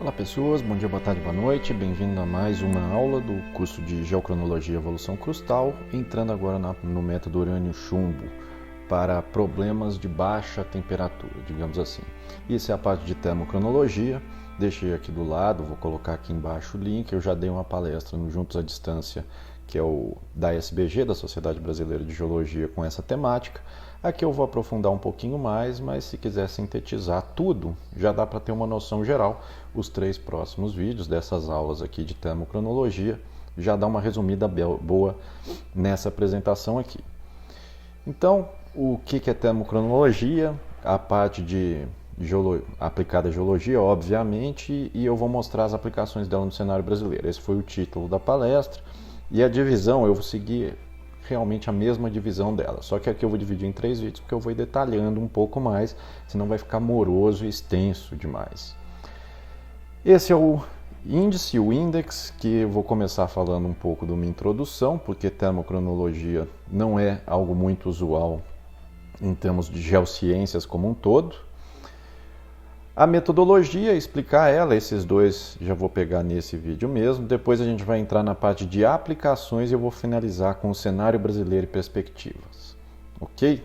Olá pessoas, bom dia, boa tarde, boa noite, bem-vindo a mais uma aula do curso de Geocronologia e Evolução Crustal, entrando agora no método urânio-chumbo para problemas de baixa temperatura, digamos assim. Isso é a parte de termocronologia, deixei aqui do lado, vou colocar aqui embaixo o link, eu já dei uma palestra no Juntos à Distância, que é o da SBG, da Sociedade Brasileira de Geologia, com essa temática. Aqui eu vou aprofundar um pouquinho mais, mas se quiser sintetizar tudo, já dá para ter uma noção geral. Os 3 próximos vídeos dessas aulas aqui de termocronologia já dá uma resumida boa nessa apresentação aqui. Então, o que é termocronologia? A parte de aplicada à geologia, obviamente, e eu vou mostrar as aplicações dela no cenário brasileiro. Esse foi o título da palestra, e a divisão eu vou seguir realmente a mesma divisão dela, só que aqui eu vou dividir em 3 vídeos porque eu vou ir detalhando um pouco mais, senão vai ficar moroso e extenso demais. Esse é o índice, o index, que eu vou começar falando um pouco de uma introdução, porque termocronologia não é algo muito usual em termos de geociências como um todo. A metodologia, explicar ela, esses 2 já vou pegar nesse vídeo mesmo. Depois a gente vai entrar na parte de aplicações e eu vou finalizar com o cenário brasileiro e perspectivas. Ok?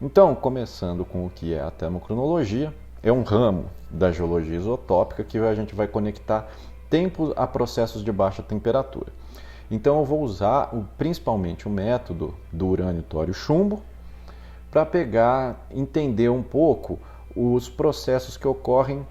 Então, começando com o que é a termocronologia, é um ramo da geologia isotópica que a gente vai conectar tempo a processos de baixa temperatura. Então eu vou usar principalmente o método do urânio, tório, chumbo, para entender um pouco os processos que ocorrem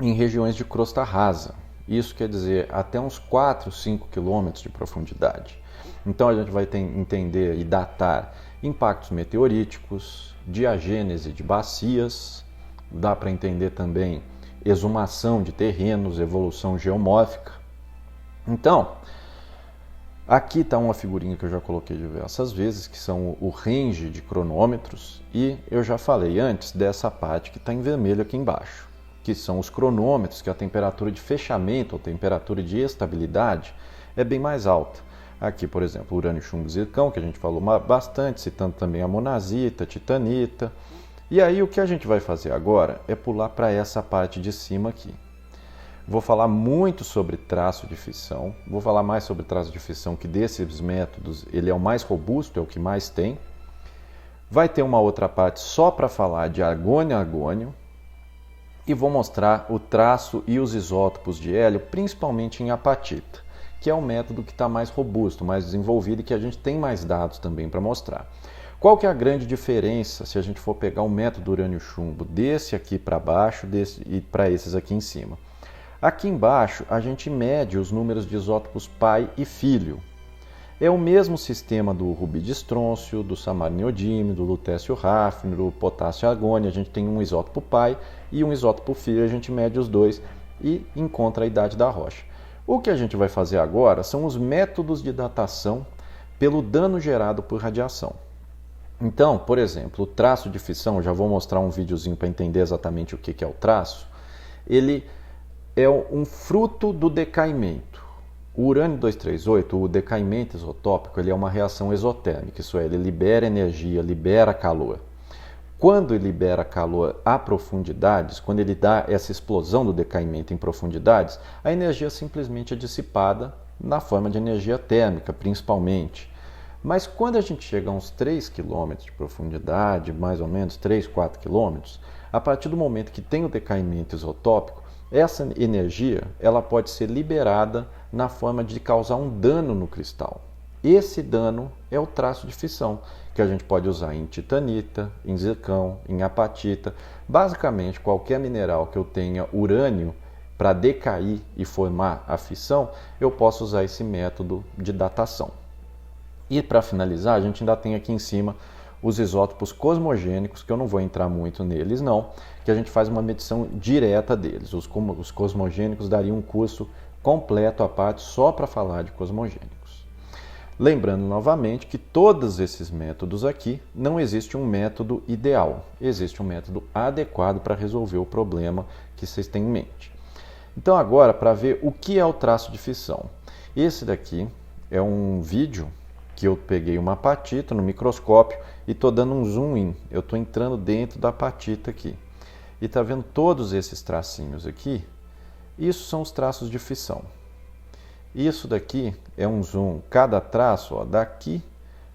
em regiões de crosta rasa. Isso quer dizer até uns 4, 5 quilômetros de profundidade. Então a gente vai entender e datar impactos meteoríticos, diagênese de bacias, dá para entender também exumação de terrenos, evolução geomórfica. Então, aqui está uma figurinha que eu já coloquei diversas vezes, que são o range de cronômetros, e eu já falei antes dessa parte que está em vermelho aqui embaixo, que são os cronômetros, que a temperatura de fechamento ou temperatura de estabilidade é bem mais alta. Aqui, por exemplo, urânio, chumbo, zircão, que a gente falou bastante, citando também a monazita, titanita. E aí o que a gente vai fazer agora é pular para essa parte de cima aqui. Vou falar muito sobre traço de fissão, vou falar mais sobre traço de fissão, que desses métodos ele é o mais robusto, é o que mais tem. Vai ter uma outra parte só para falar de argônio-argônio e vou mostrar o traço e os isótopos de hélio, principalmente em apatita, que é o método que está mais robusto, mais desenvolvido e que a gente tem mais dados também para mostrar. Qual que é a grande diferença se a gente for pegar o método urânio-chumbo desse aqui para baixo e para esses aqui em cima? Aqui embaixo a gente mede os números de isótopos pai e filho. É o mesmo sistema do rubi de estrôncio, do samário neodímio, do lutécio hafnium, do potássio argônio. A gente tem um isótopo pai e um isótopo filho, a gente mede os 2 e encontra a idade da rocha. O que a gente vai fazer agora são os métodos de datação pelo dano gerado por radiação. Então, por exemplo, o traço de fissão, já vou mostrar um videozinho para entender exatamente o que é o traço, ele é um fruto do decaimento. O urânio 238, o decaimento isotópico, ele é uma reação exotérmica, isso é, ele libera energia, libera calor. Quando ele libera calor a profundidades, quando ele dá essa explosão do decaimento em profundidades, a energia simplesmente é dissipada na forma de energia térmica, principalmente. Mas quando a gente chega a uns 3 km de profundidade, mais ou menos 3, 4 km, a partir do momento que tem o decaimento isotópico, essa energia ela pode ser liberada na forma de causar um dano no cristal. Esse dano é o traço de fissão, que a gente pode usar em titanita, em zircão, em apatita. Basicamente, qualquer mineral que eu tenha urânio para decair e formar a fissão, eu posso usar esse método de datação. E para finalizar, a gente ainda tem aqui em cima os isótopos cosmogênicos, que eu não vou entrar muito neles não, que a gente faz uma medição direta deles. Os cosmogênicos dariam um curso completo à parte só para falar de cosmogênicos. Lembrando novamente que todos esses métodos aqui, não existe um método ideal, existe um método adequado para resolver o problema que vocês têm em mente. Então agora, para ver o que é o traço de fissão. Esse daqui é um vídeo que eu peguei uma apatita no microscópio e estou dando um zoom in. Eu estou entrando dentro da apatita aqui. E está vendo todos esses tracinhos aqui? Isso são os traços de fissão. Isso daqui é um zoom, cada traço, ó, daqui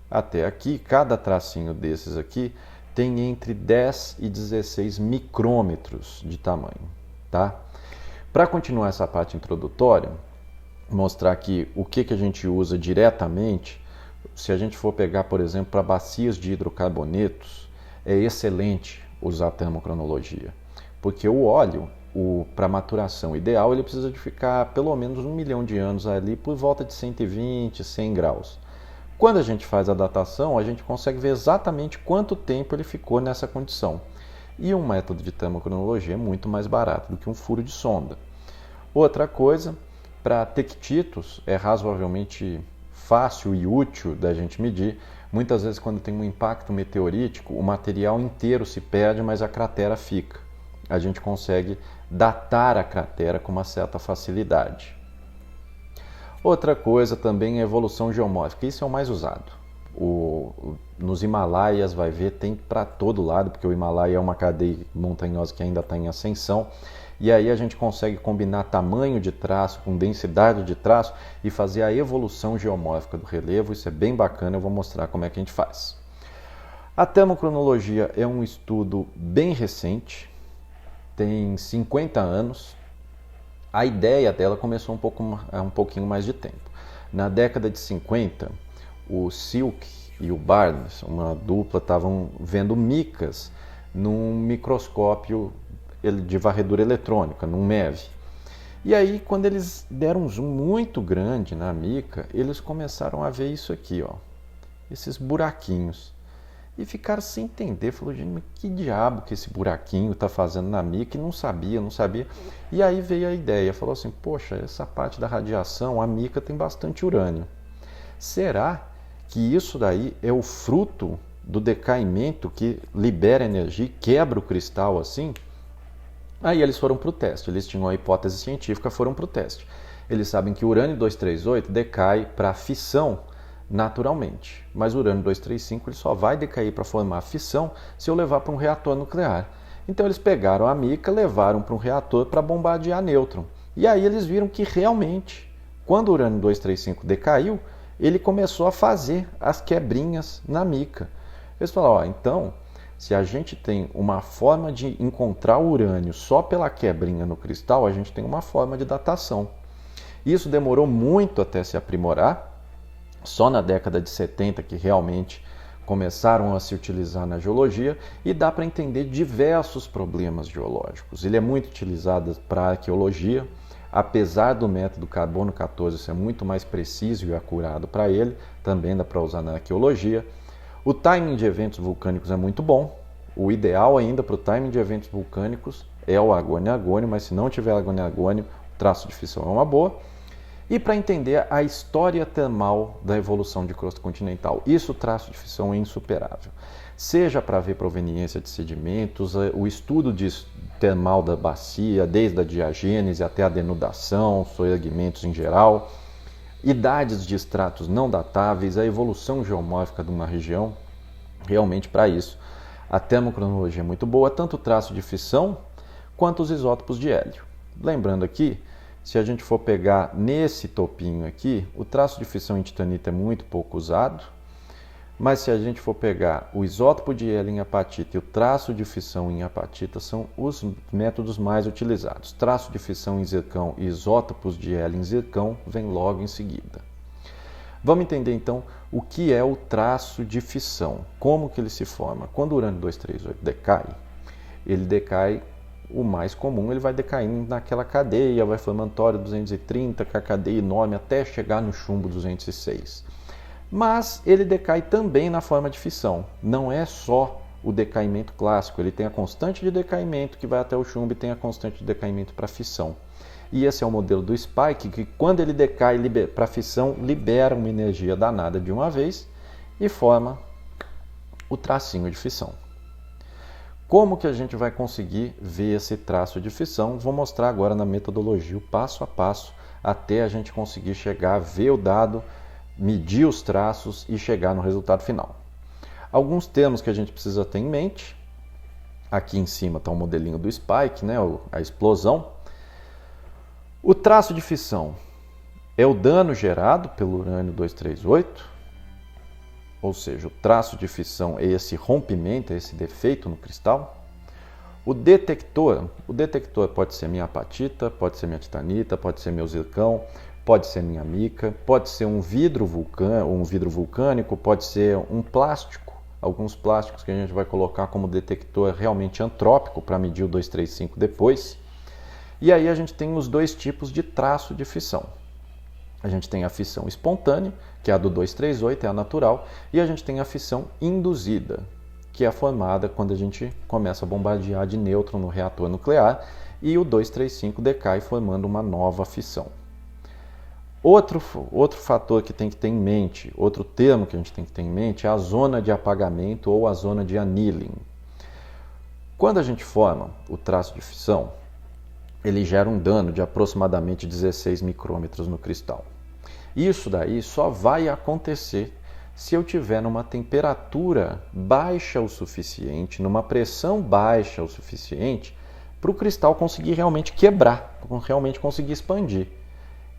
até aqui, cada tracinho desses aqui tem entre 10 e 16 micrômetros de tamanho, tá? Para continuar essa parte introdutória, mostrar aqui o que a gente usa diretamente, se a gente for pegar, por exemplo, para bacias de hidrocarbonetos, é excelente usar a termocronologia, porque o óleo, para maturação ideal, ele precisa de ficar pelo menos 1 milhão de anos ali por volta de 120, 100 graus. Quando a gente faz a datação, a gente consegue ver exatamente quanto tempo ele ficou nessa condição. E um método de termocronologia é muito mais barato do que um furo de sonda. Outra coisa, para tectitos é razoavelmente fácil e útil da gente medir. Muitas vezes quando tem um impacto meteorítico, o material inteiro se perde, mas a cratera fica. A gente consegue datar a cratera com uma certa facilidade. Outra coisa também é a evolução geomórfica, isso é o mais usado. Nos Himalaias, vai ver, tem para todo lado, porque o Himalaia é uma cadeia montanhosa que ainda está em ascensão, e aí a gente consegue combinar tamanho de traço com densidade de traço e fazer a evolução geomórfica do relevo, isso é bem bacana, eu vou mostrar como é que a gente faz. A termocronologia é um estudo bem recente, tem 50 anos. A ideia dela começou um pouquinho mais de tempo. Na década de 50, o Silk e o Barnes, uma dupla, estavam vendo micas num microscópio de varredura eletrônica, num MEV. E aí, quando eles deram um zoom muito grande na mica, eles começaram a ver isso aqui, ó, esses buraquinhos. E ficaram sem entender, falou, gente, mas que diabo que esse buraquinho está fazendo na mica? E não sabia. E aí veio a ideia, falou assim, poxa, essa parte da radiação, a mica tem bastante urânio. Será que isso daí é o fruto do decaimento que libera energia e quebra o cristal assim? Aí eles foram para o teste, eles tinham a hipótese científica, foram para o teste. Eles sabem que o urânio-238 decai para fissão naturalmente, mas o urânio-235 ele só vai decair para formar fissão se eu levar para um reator nuclear. Então eles pegaram a mica, levaram para um reator para bombardear nêutron. E aí eles viram que realmente, quando o urânio-235 decaiu, ele começou a fazer as quebrinhas na mica. Eles falaram, então, se a gente tem uma forma de encontrar o urânio só pela quebrinha no cristal, a gente tem uma forma de datação. Isso demorou muito até se aprimorar. Só na década de 70 que realmente começaram a se utilizar na geologia e dá para entender diversos problemas geológicos. Ele é muito utilizado para arqueologia, apesar do método carbono 14 ser muito mais preciso e acurado para ele, também dá para usar na arqueologia. O timing de eventos vulcânicos é muito bom. O ideal ainda para o timing de eventos vulcânicos é o argônio-argônio, mas se não tiver argônio-argônio, o traço de fissão é uma boa. E para entender a história termal da evolução de crosta continental, isso o traço de fissão é insuperável. Seja para ver proveniência de sedimentos, o estudo termal da bacia, desde a diagênese até a denudação, soerguimentos em geral, idades de estratos não datáveis, a evolução geomórfica de uma região, realmente para isso. A termocronologia é muito boa, tanto o traço de fissão quanto os isótopos de hélio. Lembrando aqui, se a gente for pegar nesse topinho aqui, o traço de fissão em titanita é muito pouco usado, mas se a gente for pegar o isótopo de hélio em apatita e o traço de fissão em apatita, são os métodos mais utilizados. Traço de fissão em zircão e isótopos de hélio em zircão vem logo em seguida. Vamos entender então o que é o traço de fissão, como que ele se forma. Quando o urânio-238 decai, ele decai. O mais comum, ele vai decaindo naquela cadeia, vai formando tório 230, com a cadeia enorme, até chegar no chumbo 206. Mas ele decai também na forma de fissão. Não é só o decaimento clássico, ele tem a constante de decaimento que vai até o chumbo e tem a constante de decaimento para fissão. E esse é o modelo do Spike, que quando ele decai para fissão, libera uma energia danada de uma vez e forma o tracinho de fissão. Como que a gente vai conseguir ver esse traço de fissão? Vou mostrar agora na metodologia o passo a passo até a gente conseguir chegar a ver o dado, medir os traços e chegar no resultado final. Alguns termos que a gente precisa ter em mente. Aqui em cima está o modelinho do Spike, né? A explosão. O traço de fissão é o dano gerado pelo urânio 238, ou seja, o traço de fissão é esse rompimento, é esse defeito no cristal. O detector pode ser minha apatita, pode ser minha titanita, pode ser meu zircão, pode ser minha mica, pode ser um vidro vulcânico, pode ser um plástico, alguns plásticos que a gente vai colocar como detector realmente antrópico para medir o 235 depois. E aí a gente tem os dois tipos de traço de fissão. A gente tem a fissão espontânea, que é a do 238, é a natural, e a gente tem a fissão induzida, que é formada quando a gente começa a bombardear de nêutron no reator nuclear e o 235 decai formando uma nova fissão. Outro fator que tem que ter em mente, outro termo que a gente tem que ter em mente é a zona de apagamento ou a zona de annealing. Quando a gente forma o traço de fissão, ele gera um dano de aproximadamente 16 micrômetros no cristal. Isso daí só vai acontecer se eu tiver numa temperatura baixa o suficiente, numa pressão baixa o suficiente, para o cristal conseguir realmente quebrar, realmente conseguir expandir.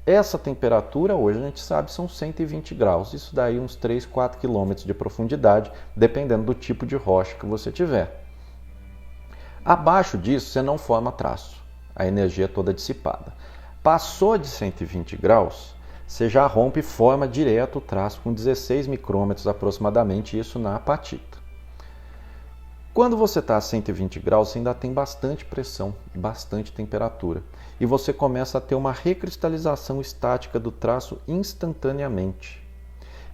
Essa temperatura, hoje a gente sabe, são 120 graus. Isso daí uns 3, 4 quilômetros de profundidade, dependendo do tipo de rocha que você tiver. Abaixo disso, você não forma traço. A energia é toda dissipada. Passou de 120 graus, você já rompe e forma direto o traço com 16 micrômetros aproximadamente, isso na apatita. Quando você está a 120 graus, você ainda tem bastante pressão, bastante temperatura. E você começa a ter uma recristalização estática do traço instantaneamente.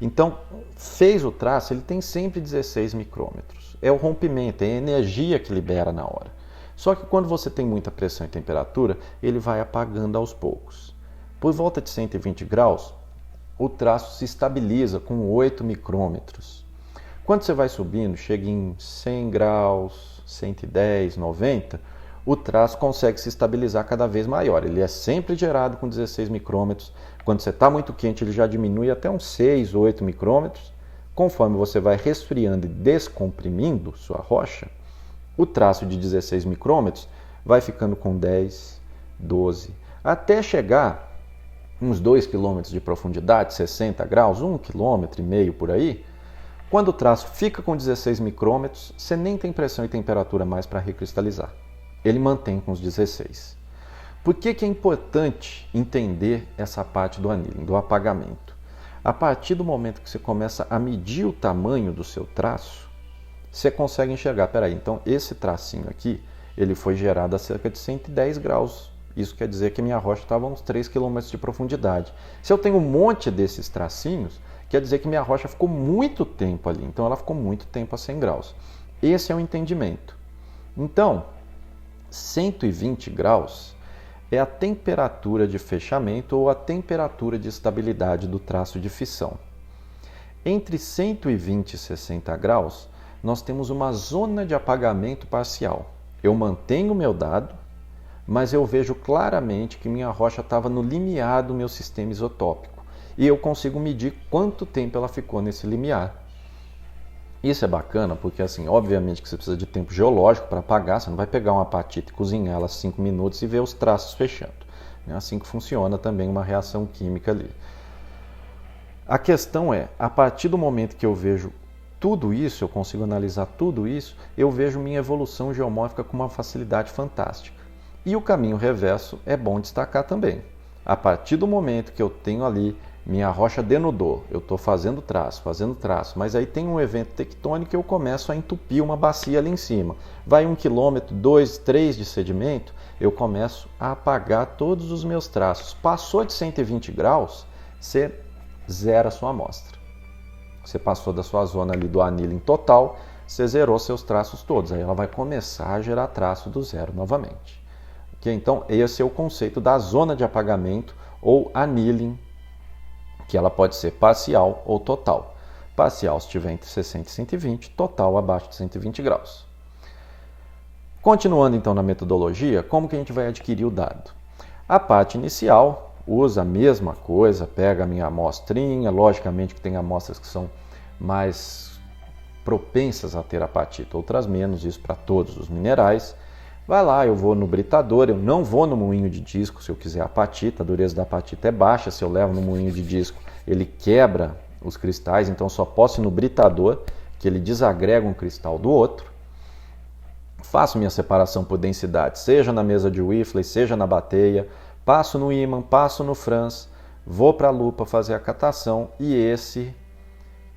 Então, fez o traço, ele tem sempre 16 micrômetros. É o rompimento, é a energia que libera na hora. Só que quando você tem muita pressão e temperatura, ele vai apagando aos poucos. Por volta de 120 graus, o traço se estabiliza com 8 micrômetros. Quando você vai subindo, chega em 100 graus, 110, 90, o traço consegue se estabilizar cada vez maior. Ele é sempre gerado com 16 micrômetros. Quando você está muito quente, ele já diminui até uns 6, 8 micrômetros. Conforme você vai resfriando e descomprimindo sua rocha, o traço de 16 micrômetros vai ficando com 10, 12, até chegar uns 2 km de profundidade, 60 graus, 1,5 km por aí. Quando o traço fica com 16 micrômetros, você nem tem pressão e temperatura mais para recristalizar. Ele mantém com os 16. Por que é importante entender essa parte do annealing, do apagamento? A partir do momento que você começa a medir o tamanho do seu traço, você consegue enxergar, peraí, então esse tracinho aqui, ele foi gerado a cerca de 110 graus. Isso quer dizer que minha rocha estava a uns 3 km de profundidade. Se eu tenho um monte desses tracinhos, quer dizer que minha rocha ficou muito tempo ali. Então ela ficou muito tempo a 100 graus. Esse é o entendimento. Então, 120 graus é a temperatura de fechamento ou a temperatura de estabilidade do traço de fissão. Entre 120 e 60 graus, nós temos uma zona de apagamento parcial. Eu mantenho o meu dado, mas eu vejo claramente que minha rocha estava no limiar do meu sistema isotópico. E eu consigo medir quanto tempo ela ficou nesse limiar. Isso é bacana porque, assim, obviamente que você precisa de tempo geológico para apagar. Você não vai pegar uma apatita e cozinhar ela 5 minutos e ver os traços fechando. É assim que funciona também uma reação química ali. A questão é, a partir do momento que eu vejo tudo isso, eu consigo analisar tudo isso, eu vejo minha evolução geomórfica com uma facilidade fantástica. E o caminho reverso é bom destacar também. A partir do momento que eu tenho ali, minha rocha denudou, eu estou fazendo traço, mas aí tem um evento tectônico e eu começo a entupir uma bacia ali em cima. Vai 1 quilômetro, 2, 3 de sedimento, eu começo a apagar todos os meus traços. Passou de 120 graus, você zera a sua amostra. Você passou da sua zona ali do annealing total, você zerou seus traços todos. Aí ela vai começar a gerar traço do zero novamente. Okay? Então, esse é o conceito da zona de apagamento ou annealing, que ela pode ser parcial ou total. Parcial se estiver entre 60 e 120, total abaixo de 120 graus. Continuando então na metodologia, como que a gente vai adquirir o dado? A parte inicial usa a mesma coisa, pega a minha amostrinha, logicamente que tem amostras que são mais propensas a ter apatita, outras menos, isso para todos os minerais. Vai lá, eu vou no britador, eu não vou no moinho de disco, se eu quiser apatita, a dureza da apatita é baixa, se eu levo no moinho de disco, ele quebra os cristais, então só posso ir no britador, que ele desagrega um cristal do outro. Faço minha separação por densidade, seja na mesa de Whiffley, seja na bateia, passo no ímã, passo no Franz, vou para a lupa fazer a catação e esse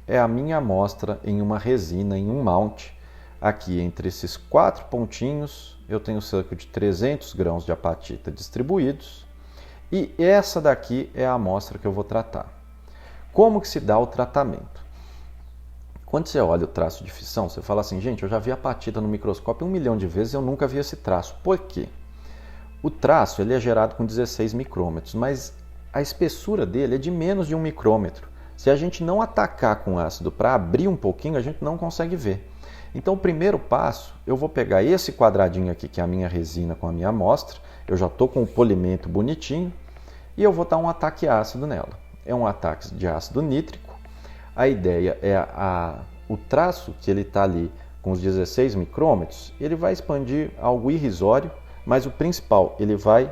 é a minha amostra em uma resina, em um mount. Aqui entre esses 4 pontinhos eu tenho cerca de 300 grãos de apatita distribuídos e essa daqui é a amostra que eu vou tratar. Como que se dá o tratamento? Quando você olha o traço de fissão, você fala assim, gente, eu já vi apatita no microscópio 1 milhão de vezes e eu nunca vi esse traço. Por quê? O traço ele é gerado com 16 micrômetros, mas a espessura dele é de menos de 1 micrômetro. Se a gente não atacar com ácido para abrir um pouquinho, a gente não consegue ver. Então, o primeiro passo, eu vou pegar esse quadradinho aqui, que é a minha resina com a minha amostra, eu já estou com o polimento bonitinho, e eu vou dar um ataque ácido nela. É um ataque de ácido nítrico. A ideia é o traço que ele está ali com os 16 micrômetros, ele vai expandir algo irrisório, mas o principal, ele vai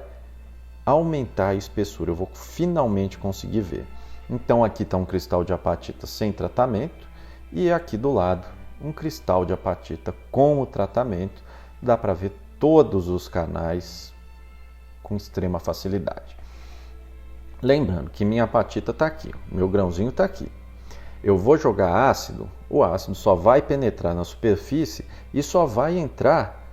aumentar a espessura. Eu vou finalmente conseguir ver. Então aqui está um cristal de apatita sem tratamento e aqui do lado um cristal de apatita com o tratamento. Dá para ver todos os canais com extrema facilidade. Lembrando que minha apatita está aqui, meu grãozinho está aqui. Eu vou jogar ácido, o ácido só vai penetrar na superfície e só vai entrar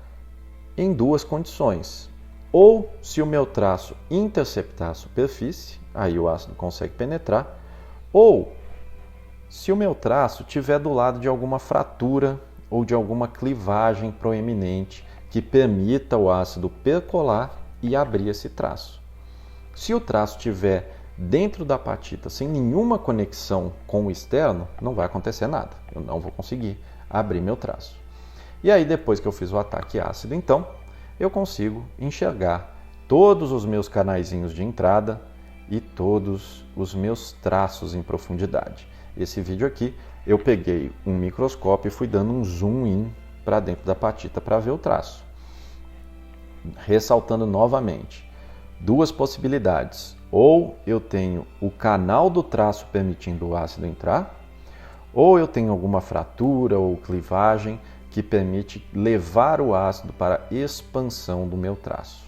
em 2 condições. Ou se o meu traço interceptar a superfície, aí o ácido consegue penetrar, ou se o meu traço estiver do lado de alguma fratura ou de alguma clivagem proeminente que permita o ácido percolar e abrir esse traço. Se o traço estiver dentro da apatita sem nenhuma conexão com o externo, não vai acontecer nada. Eu não vou conseguir abrir meu traço. E aí depois que eu fiz o ataque ácido, então, eu consigo enxergar todos os meus canaizinhos de entrada e todos os meus traços em profundidade. Esse vídeo aqui, eu peguei um microscópio e fui dando um zoom in para dentro da apatita para ver o traço. Ressaltando novamente, 2 possibilidades. Ou eu tenho o canal do traço permitindo o ácido entrar, ou eu tenho alguma fratura ou clivagem que permite levar o ácido para a expansão do meu traço.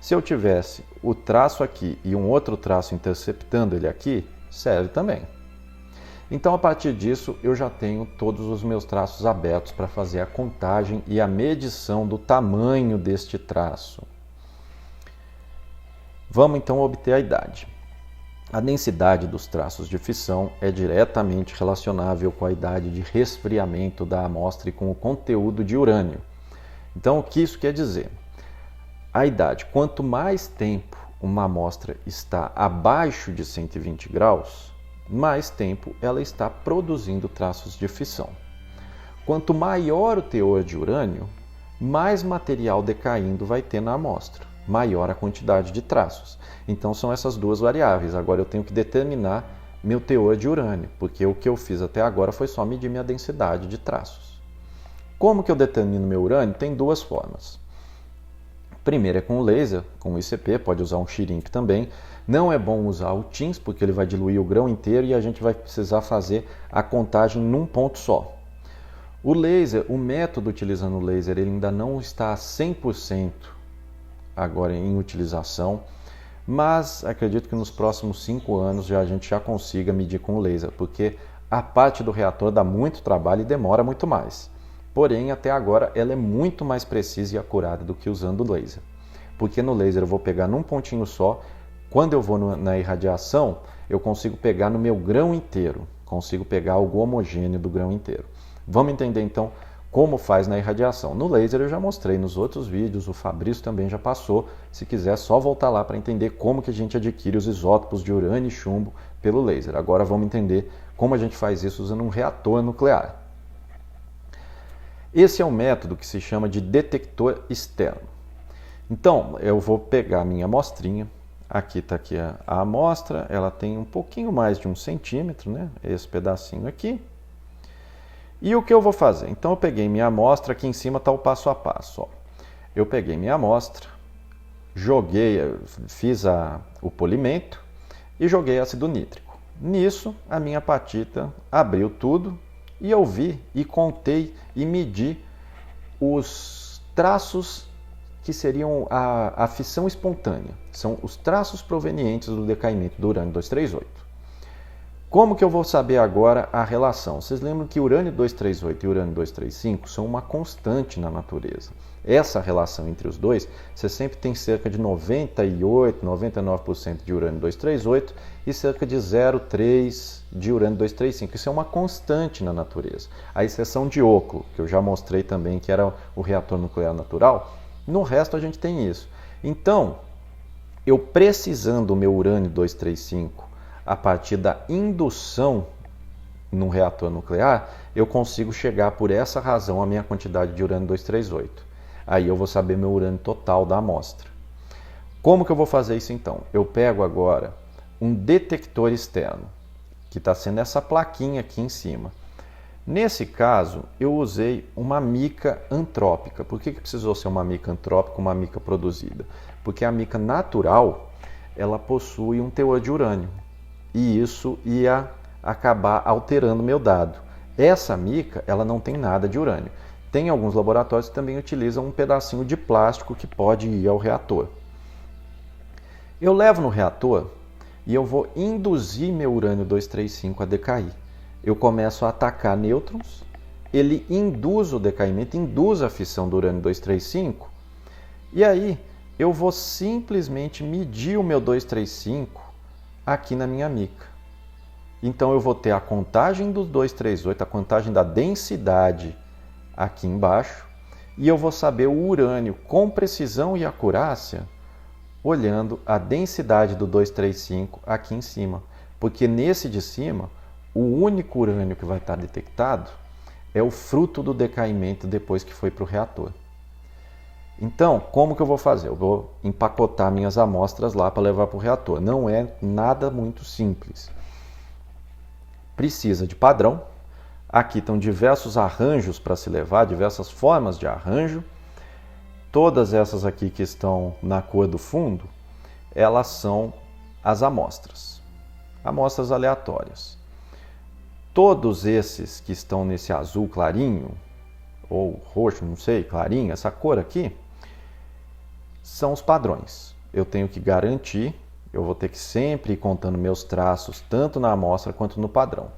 Se eu tivesse o traço aqui e um outro traço interceptando ele aqui, serve também. Então, a partir disso, eu já tenho todos os meus traços abertos para fazer a contagem e a medição do tamanho deste traço. Vamos então obter a idade. A densidade dos traços de fissão é diretamente relacionável com a idade de resfriamento da amostra e com o conteúdo de urânio. Então, o que isso quer dizer? A idade, quanto mais tempo uma amostra está abaixo de 120 graus, mais tempo ela está produzindo traços de fissão. Quanto maior o teor de urânio, mais material decaindo vai ter na amostra, maior a quantidade de traços. Então são essas 2 variáveis. Agora eu tenho que determinar meu teor de urânio, porque o que eu fiz até agora foi só medir minha densidade de traços. Como que eu determino meu urânio? Tem 2 formas. Primeiro é com o laser, com o ICP, pode usar um Shrink também. Não é bom usar o TINS, porque ele vai diluir o grão inteiro e a gente vai precisar fazer a contagem num ponto só. O laser, o método utilizando o laser, ele ainda não está a 100% agora em utilização, mas acredito que nos próximos 5 anos a gente já consiga medir com o laser, porque a parte do reator dá muito trabalho e demora muito mais. Porém, até agora ela é muito mais precisa e acurada do que usando o laser. Porque no laser eu vou pegar num pontinho só, quando eu vou na irradiação, eu consigo pegar no meu grão inteiro, consigo pegar algo homogêneo do grão inteiro. Vamos entender então como faz na irradiação. No laser eu já mostrei nos outros vídeos, o Fabrício também já passou. Se quiser, é só voltar lá para entender como que a gente adquire os isótopos de urânio e chumbo pelo laser. Agora vamos entender como a gente faz isso usando um reator nuclear. Esse é um método que se chama de detector externo. Então, eu vou pegar a minha amostrinha. Aqui está aqui a amostra, ela tem um pouquinho mais de 1 centímetro, né? Esse pedacinho aqui. E o que eu vou fazer? Então eu peguei minha amostra, aqui em cima está o passo a passo. Ó. eu peguei minha amostra, fiz o polimento e joguei ácido nítrico. Nisso, a minha apatita abriu tudo e eu vi e contei e medi os traços que seriam a fissão espontânea. São os traços provenientes do decaimento do urânio 238. Como que eu vou saber agora a relação? Vocês lembram que urânio 238 e urânio 235 são uma constante na natureza. Essa relação entre os dois, você sempre tem cerca de 98, 99% de urânio 238 e cerca de 0,3 de urânio 235. Isso é uma constante na natureza. A exceção de Oclo, que eu já mostrei também que era o reator nuclear natural, no resto a gente tem isso. Então, eu precisando do meu urânio 235 a partir da indução num reator nuclear, eu consigo chegar por essa razão à minha quantidade de urânio 238. Aí eu vou saber meu urânio total da amostra. Como que eu vou fazer isso então? Eu pego agora um detector externo, que está sendo essa plaquinha aqui em cima. Nesse caso, eu usei uma mica antrópica. Por que precisou ser uma mica antrópica, uma mica produzida? Porque a mica natural, ela possui um teor de urânio. E isso ia acabar alterando o meu dado. Essa mica, ela não tem nada de urânio. Tem alguns laboratórios que também utilizam um pedacinho de plástico que pode ir ao reator. Eu levo no reator e eu vou induzir meu urânio 235 a decair. Eu começo a atacar nêutrons, ele induz o decaimento, induz a fissão do urânio 235, e aí eu vou simplesmente medir o meu 235 aqui na minha mica. Então eu vou ter a contagem do 238, a contagem da densidade aqui embaixo, e eu vou saber o urânio com precisão e acurácia olhando a densidade do 235 aqui em cima. Porque nesse de cima, o único urânio que vai estar detectado é o fruto do decaimento depois que foi para o reator. Então, como que eu vou fazer? Eu vou empacotar minhas amostras lá para levar para o reator. Não é nada muito simples. Precisa de padrão. Aqui estão diversos arranjos para se levar, diversas formas de arranjo. Todas essas aqui que estão na cor do fundo, elas são as amostras. Amostras aleatórias. Todos esses que estão nesse azul clarinho, ou roxo, não sei, clarinho, essa cor aqui, são os padrões. Eu tenho que garantir, eu vou ter que sempre ir contando meus traços, tanto na amostra quanto no padrão.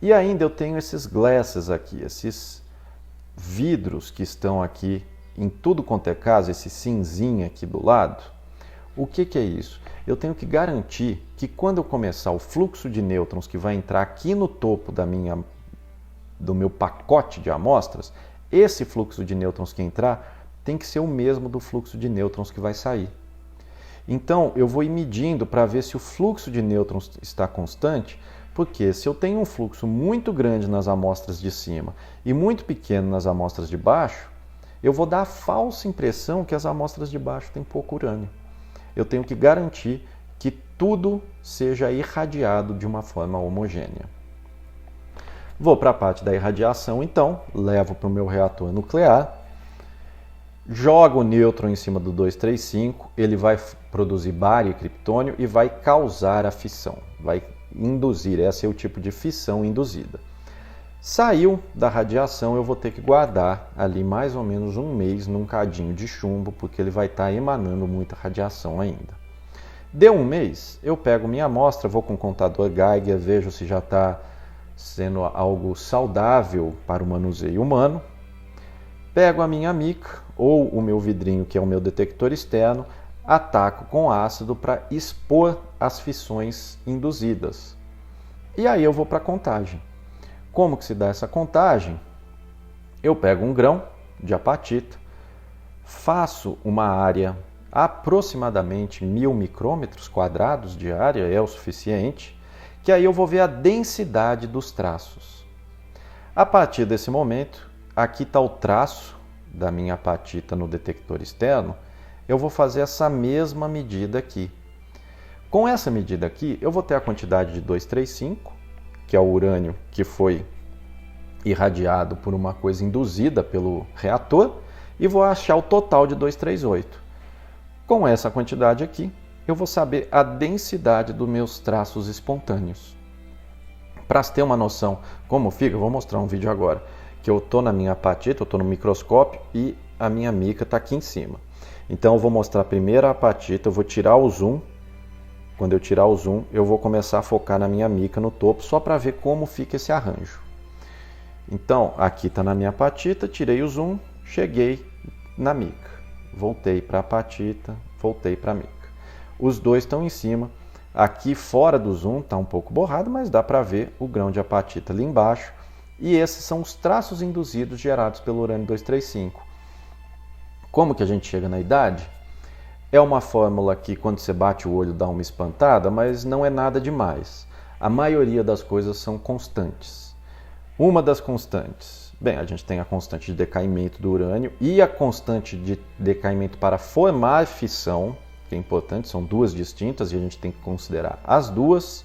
E ainda eu tenho esses glasses aqui, esses vidros que estão aqui em tudo quanto é caso, esse cinzinho aqui do lado. O que é isso? Eu tenho que garantir que quando eu começar o fluxo de nêutrons que vai entrar aqui no topo do meu pacote de amostras, esse fluxo de nêutrons que entrar tem que ser o mesmo do fluxo de nêutrons que vai sair. Então, eu vou ir medindo para ver se o fluxo de nêutrons está constante, porque se eu tenho um fluxo muito grande nas amostras de cima e muito pequeno nas amostras de baixo, eu vou dar a falsa impressão que as amostras de baixo têm pouco urânio. Eu tenho que garantir que tudo seja irradiado de uma forma homogênea. Vou para a parte da irradiação, então, levo para o meu reator nuclear, jogo o nêutron em cima do 235, ele vai produzir bário e criptônio e vai causar a fissão, vai induzir, esse é o tipo de fissão induzida. Saiu da radiação, eu vou ter que guardar ali mais ou menos um mês num cadinho de chumbo, porque ele vai estar emanando muita radiação ainda. Deu um mês, eu pego minha amostra, vou com o contador Geiger, vejo se já está sendo algo saudável para o manuseio humano. Pego a minha mica ou o meu vidrinho, que é o meu detector externo, ataco com ácido para expor as fissões induzidas. E aí eu vou para a contagem. Como que se dá essa contagem? Eu pego um grão de apatita, faço uma área aproximadamente 1000 micrômetros quadrados de área, é o suficiente, que aí eu vou ver a densidade dos traços. A partir desse momento, aqui está o traço da minha apatita no detector externo, eu vou fazer essa mesma medida aqui. Com essa medida aqui, eu vou ter a quantidade de 235, que é o urânio que foi irradiado por uma coisa induzida pelo reator, e vou achar o total de 238. Com essa quantidade aqui, eu vou saber a densidade dos meus traços espontâneos. Para ter uma noção como fica, eu vou mostrar um vídeo agora, que eu estou na minha apatita, eu estou no microscópio e a minha mica está aqui em cima. Então eu vou mostrar primeiro a apatita, eu vou tirar o zoom. Quando eu tirar o zoom, eu vou começar a focar na minha mica no topo, só para ver como fica esse arranjo. Então, aqui está na minha apatita, tirei o zoom, cheguei na mica. Voltei para a apatita, voltei para a mica. Os dois estão em cima. Aqui fora do zoom está um pouco borrado, mas dá para ver o grão de apatita ali embaixo. E esses são os traços induzidos gerados pelo urânio 235. Como que a gente chega na idade? É uma fórmula que quando você bate o olho dá uma espantada, mas não é nada demais. A maioria das coisas são constantes. Uma das constantes, bem, a gente tem a constante de decaimento do urânio e a constante de decaimento para formar fissão, que é importante, são duas distintas e a gente tem que considerar as duas.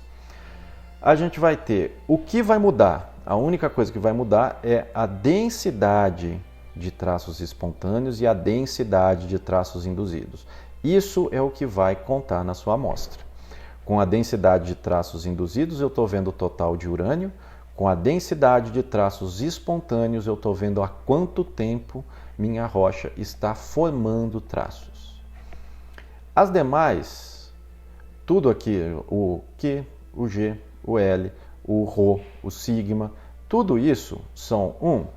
A gente vai ter o que vai mudar. A única coisa que vai mudar é a densidade de traços espontâneos e a densidade de traços induzidos. Isso é o que vai contar na sua amostra. Com a densidade de traços induzidos, eu estou vendo o total de urânio. Com a densidade de traços espontâneos, eu estou vendo há quanto tempo minha rocha está formando traços. As demais, tudo aqui, o Q, o G, o L, o Rho, o sigma, tudo isso são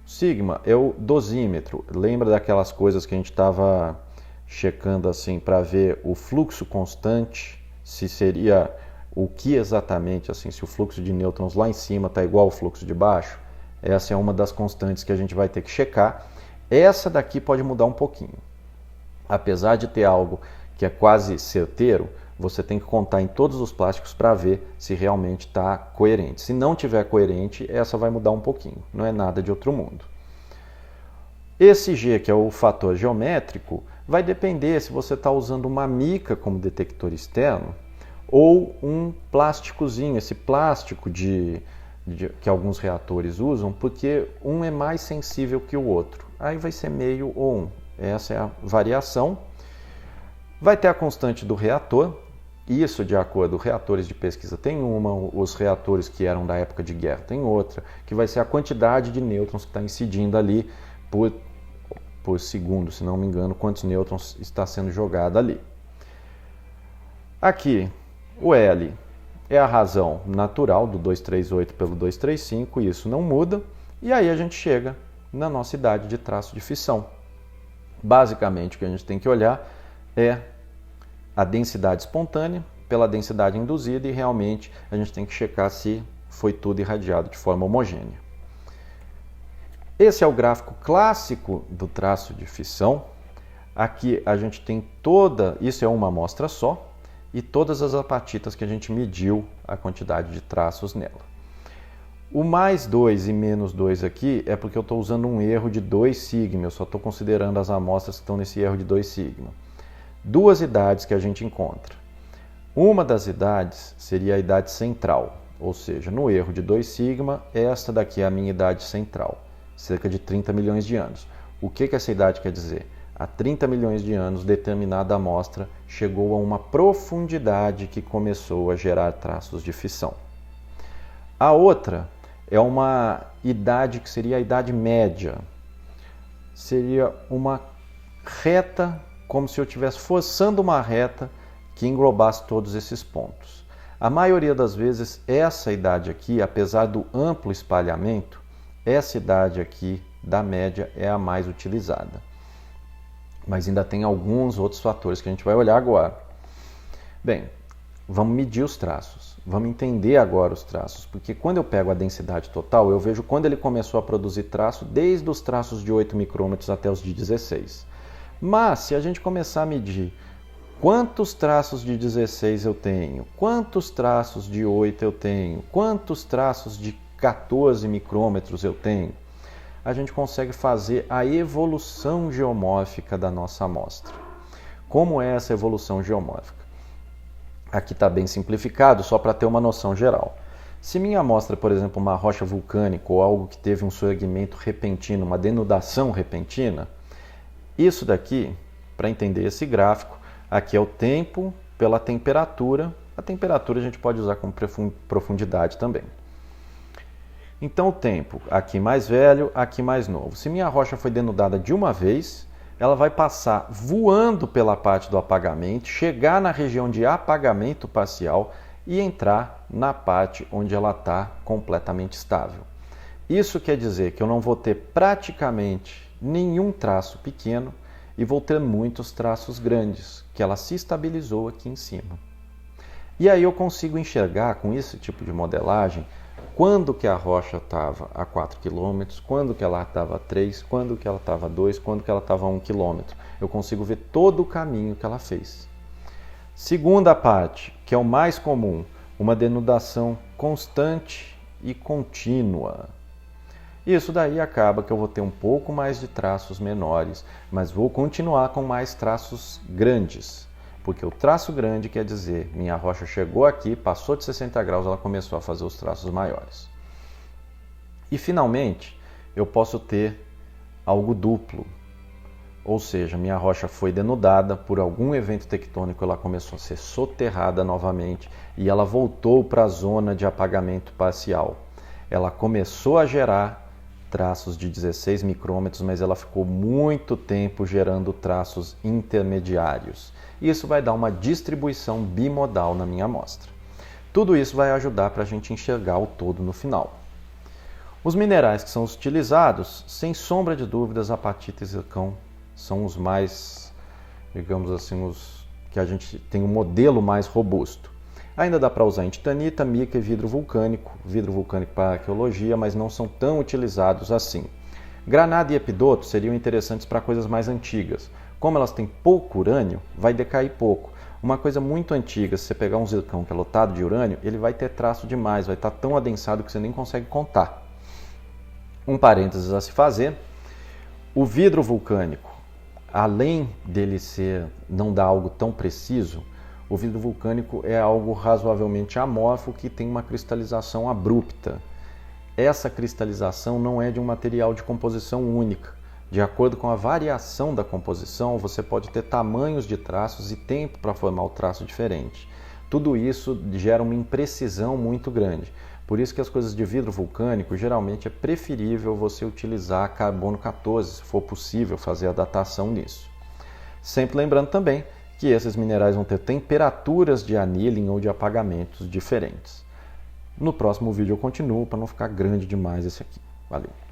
sigma é o dosímetro. Lembra daquelas coisas que a gente estava checando assim para ver o fluxo constante, se seria o que exatamente, assim, se o fluxo de nêutrons lá em cima está igual ao fluxo de baixo? Essa é uma das constantes que a gente vai ter que checar. Essa daqui pode mudar um pouquinho. Apesar de ter algo que é quase certeiro, você tem que contar em todos os plásticos para ver se realmente está coerente. Se não tiver coerente, essa vai mudar um pouquinho. Não é nada de outro mundo. Esse G, que é o fator geométrico, vai depender se você está usando uma mica como detector externo ou um plásticozinho, esse plástico que alguns reatores usam, porque um é mais sensível que o outro. Aí vai ser meio ou 1. Essa é a variação. Vai ter a constante do reator. Isso, de acordo com reatores de pesquisa, tem uma, os reatores que eram da época de guerra tem outra, que vai ser a quantidade de nêutrons que está incidindo ali por segundo, se não me engano, quantos nêutrons está sendo jogado ali. Aqui, o L é a razão natural do 238 pelo 235, e isso não muda. E aí a gente chega na nossa idade de traço de fissão. Basicamente, o que a gente tem que olhar é a densidade espontânea pela densidade induzida e realmente a gente tem que checar se foi tudo irradiado de forma homogênea. Esse é o gráfico clássico do traço de fissão. Aqui a gente tem isso é uma amostra só, e todas as apatitas que a gente mediu a quantidade de traços nela. O mais 2 e menos 2 aqui é porque eu estou usando um erro de 2 sigma, eu só estou considerando as amostras que estão nesse erro de 2 sigma. Duas idades que a gente encontra. Uma das idades seria a idade central, ou seja, no erro de 2 sigma, esta daqui é a minha idade central, cerca de 30 milhões de anos. O que essa idade quer dizer? Há 30 milhões de anos, determinada amostra chegou a uma profundidade que começou a gerar traços de fissão. A outra é uma idade que seria a idade média. Seria uma reta, como se eu estivesse forçando uma reta que englobasse todos esses pontos. A maioria das vezes, essa idade aqui, apesar do amplo espalhamento, essa idade aqui da média é a mais utilizada. Mas ainda tem alguns outros fatores que a gente vai olhar agora. Bem, vamos medir os traços. Vamos entender agora os traços, porque quando eu pego a densidade total, eu vejo quando ele começou a produzir traço, desde os traços de 8 micrômetros até os de 16. Mas, se a gente começar a medir quantos traços de 16 eu tenho, quantos traços de 8 eu tenho, quantos traços de 14 micrômetros eu tenho, a gente consegue fazer a evolução geomórfica da nossa amostra. Como é essa evolução geomórfica? Aqui está bem simplificado, só para ter uma noção geral. Se minha amostra, por exemplo, uma rocha vulcânica ou algo que teve um surgimento repentino, uma denudação repentina, Isso daqui, para entender esse gráfico, aqui é o tempo pela temperatura. A temperatura a gente pode usar como profundidade também. Então o tempo, aqui mais velho, aqui mais novo. Se minha rocha foi denudada de uma vez, ela vai passar voando pela parte do apagamento, chegar na região de apagamento parcial e entrar na parte onde ela está completamente estável. Isso quer dizer que eu não vou ter praticamente nenhum traço pequeno e vou ter muitos traços grandes, que ela se estabilizou aqui em cima. E aí eu consigo enxergar com esse tipo de modelagem quando que a rocha estava a 4 km, quando que ela estava a 3, quando que ela estava a 2, quando que ela estava a 1 km. Eu consigo ver todo o caminho que ela fez. Segunda parte, que é o mais comum, uma denudação constante e contínua. Isso daí acaba que eu vou ter um pouco mais de traços menores, mas vou continuar com mais traços grandes. Porque o traço grande quer dizer, minha rocha chegou aqui, passou de 60 graus, ela começou a fazer os traços maiores. E finalmente, eu posso ter algo duplo. Ou seja, minha rocha foi denudada, por algum evento tectônico ela começou a ser soterrada novamente e ela voltou para a zona de apagamento parcial. Ela começou a gerar traços de 16 micrômetros, mas ela ficou muito tempo gerando traços intermediários. Isso vai dar uma distribuição bimodal na minha amostra. Tudo isso vai ajudar para a gente enxergar o todo no final. Os minerais que são utilizados, sem sombra de dúvidas, apatita e zircão são os mais, digamos assim, os que a gente tem um modelo mais robusto. Ainda dá para usar em titanita, mica e vidro vulcânico para arqueologia, mas não são tão utilizados assim. Granada e epidoto seriam interessantes para coisas mais antigas. Como elas têm pouco urânio, vai decair pouco. Uma coisa muito antiga, se você pegar um zircão que é lotado de urânio, ele vai ter traço demais, vai estar tão adensado que você nem consegue contar. Um parênteses a se fazer, o vidro vulcânico, além dele não dar algo tão preciso, o vidro vulcânico é algo razoavelmente amorfo que tem uma cristalização abrupta. Essa cristalização não é de um material de composição única. De acordo com a variação da composição, você pode ter tamanhos de traços e tempo para formar o traço diferente. Tudo isso gera uma imprecisão muito grande. Por isso que as coisas de vidro vulcânico, geralmente é preferível você utilizar carbono 14, se for possível fazer a datação nisso. Sempre lembrando também que esses minerais vão ter temperaturas de annealing ou de apagamentos diferentes. No próximo vídeo eu continuo para não ficar grande demais esse aqui. Valeu!